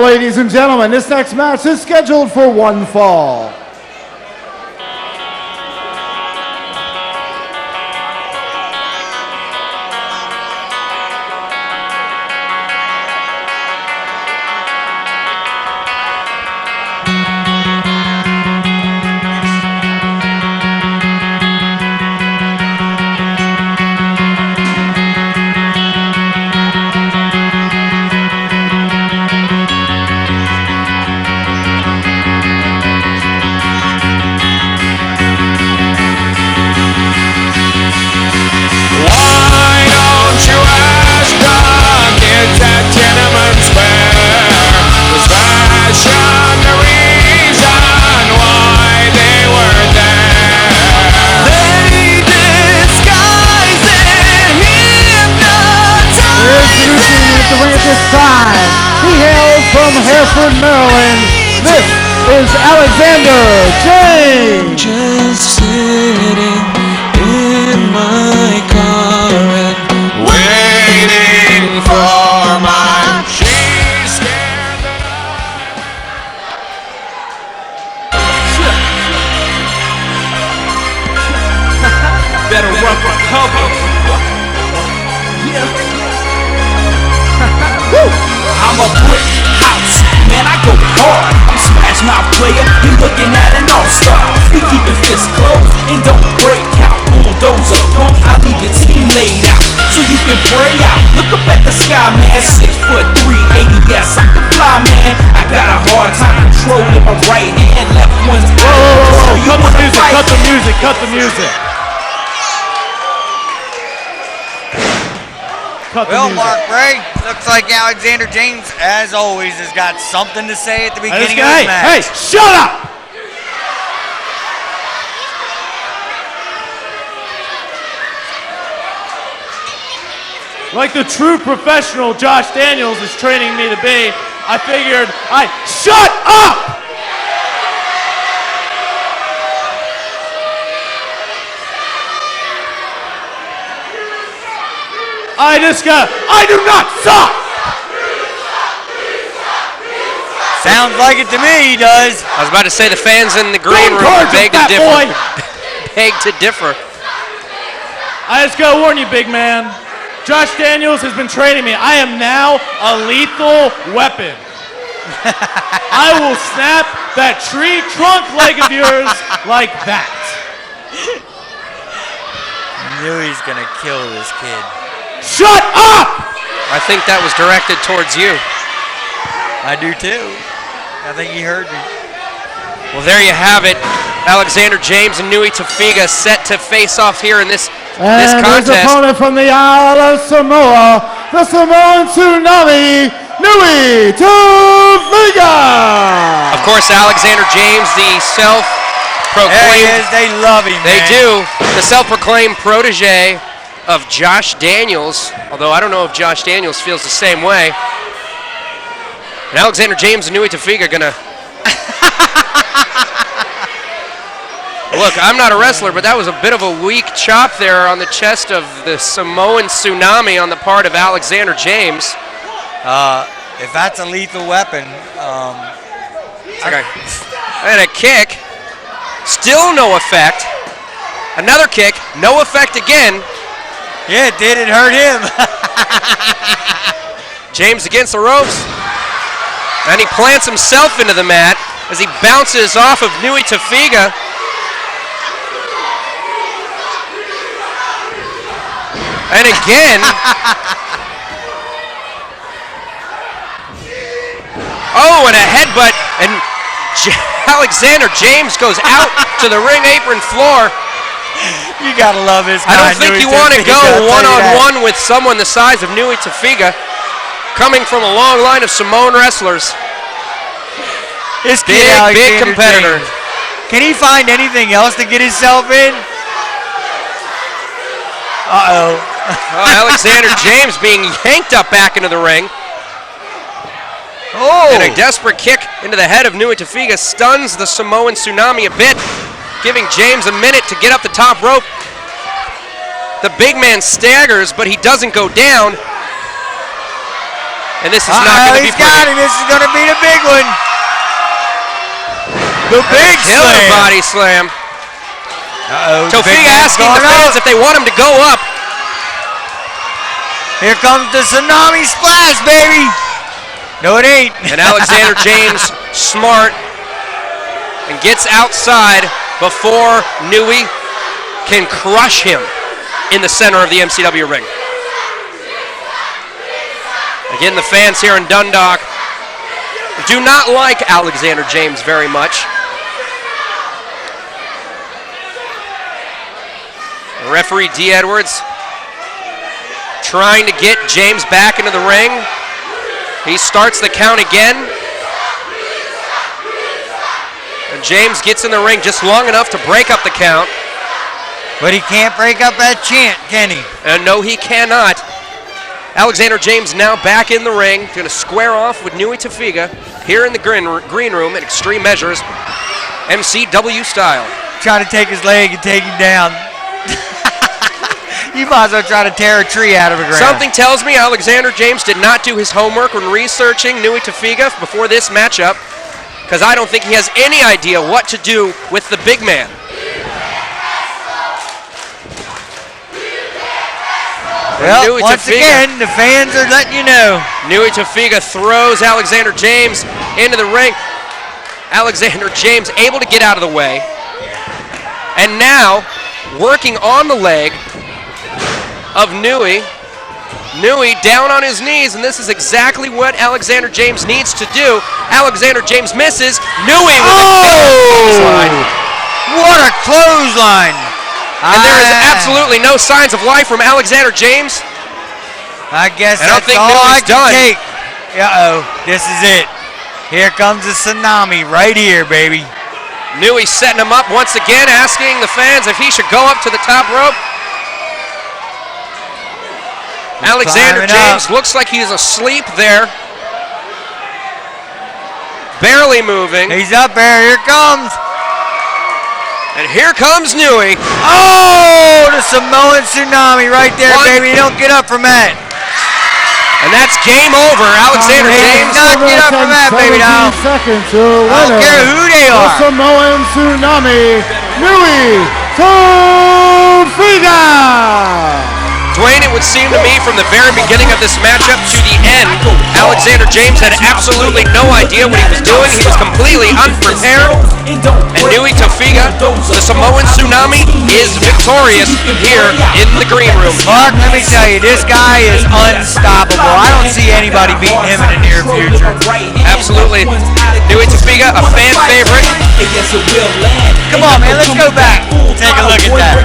ladies and gentlemen, this next match is scheduled for one fall. Hereford, Maryland, this is Alexander James. Just sitting in my car and waiting for my she's scared that I better run for cover. Yeah. I'm a brick house, man, I go hard. I'm smash my player, you looking at an all-star. We keep it fist closed and don't break out. Bulldozer, pump, I leave your team laid out so you can pray out. Look up at the sky, man, 6'3", 80, yes, I'm the fly, man. I got a hard time controlling my right hand, left one's whoa, cut the music, cut the music, cut the music. Well, Mark Ray, looks like Alexander James, as always, has got something to say at the beginning of his match. Hey, shut up! Like the true professional Josh Daniels is training me to be, I figured shut up! I do not suck! Sounds like it to me, he does. I was about to say the fans in the green room beg to differ. Beg to differ. I just gotta warn you, big man. Josh Daniels has been training me. I am now a lethal weapon. I will snap that tree trunk leg of yours like that. I knew he's gonna kill this kid. Shut up! I think that was directed towards you. I do too. I think he heard me. Well, there you have it. Alexander James and Nui Tafiga set to face off here in this contest. His opponent from the Isle of Samoa, the Samoan Tsunami, Nui Tafiga. Of course, Alexander James, the self-proclaimed. There he is. They love him. They do. The self-proclaimed protege of Josh Daniels, although I don't know if Josh Daniels feels the same way. And Alexander James and Nui Tafiga are gonna. Look, I'm not a wrestler, but that was a bit of a weak chop there on the chest of the Samoan Tsunami on the part of Alexander James. If that's a lethal weapon, okay. And a kick, still no effect. Another kick, no effect again. Yeah, it did. It hurt him. James against the ropes. And he plants himself into the mat as he bounces off of Nui Tafiga. And again. Oh, and a headbutt. And Alexander James goes out to the ring apron floor. You gotta love his guy. I don't think you want to go one-on-one with someone the size of Nui Tafiga, coming from a long line of Samoan wrestlers. His big competitor. James. Can he find anything else to get himself in? Uh-oh. Alexander James being yanked up back into the ring. Oh! And a desperate kick into the head of Nui Tafiga stuns the Samoan Tsunami a bit, giving James a minute to get up the top rope. The big man staggers, but he doesn't go down. And this is not going to be he's got him. This is going to be the big one. The big killer slam. body slam. Tofiga asking the fans if they want him to go up. Here comes the tsunami splash, baby. No, it ain't. And Alexander James smart and gets outside before Nui can crush him in the center of the MCW ring. Again, the fans here in Dundalk do not like Alexander James very much. The referee D. Edwards trying to get James back into the ring. He starts the count again. And James gets in the ring just long enough to break up the count. But he can't break up that chant, can he? No, he cannot. Alexander James now back in the ring. Going to square off with Nui Tofiga here in the green room at Extreme Measures, MCW style. Trying to take his leg and take him down. You might as well try to tear a tree out of the ground. Something tells me Alexander James did not do his homework when researching Nui Tofiga before this matchup, because I don't think he has any idea what to do with the big man. Well, once again, the fans are letting you know. Nui Tofiga throws Alexander James into the ring. Alexander James able to get out of the way. And now, working on the leg of Nui. Nui down on his knees, and this is exactly what Alexander James needs to do. Alexander James misses. Nui with a clothesline. What a clothesline. And there is absolutely no signs of life from Alexander James. I guess I don't that's think all I Nui's can done. take. Uh-oh, this is it. Here comes the tsunami right here, baby. Nui setting him up once again, asking the fans if he should go up to the top rope. Alexander James looks like he's asleep there. Barely moving. He's up there, here comes. And here comes Nui. Oh, the Samoan tsunami right there, baby. Don't get up from that. And that's game over. Alexander James. Not get up from that, baby, now. I don't care who they are. The Samoan tsunami, Nui Tofiga. Dwayne, it would seem to me from the very beginning of this matchup to the end, Alexander James had absolutely no idea what he was doing. He was completely unprepared. And Nui Tofiga, the Samoan tsunami, is victorious here in the green room. Mark, let me tell you, this guy is unstoppable. I don't see anybody beating him in the near future. Absolutely. Nui Tofiga, a fan favorite. Come on, man, let's go back. Take a look at that.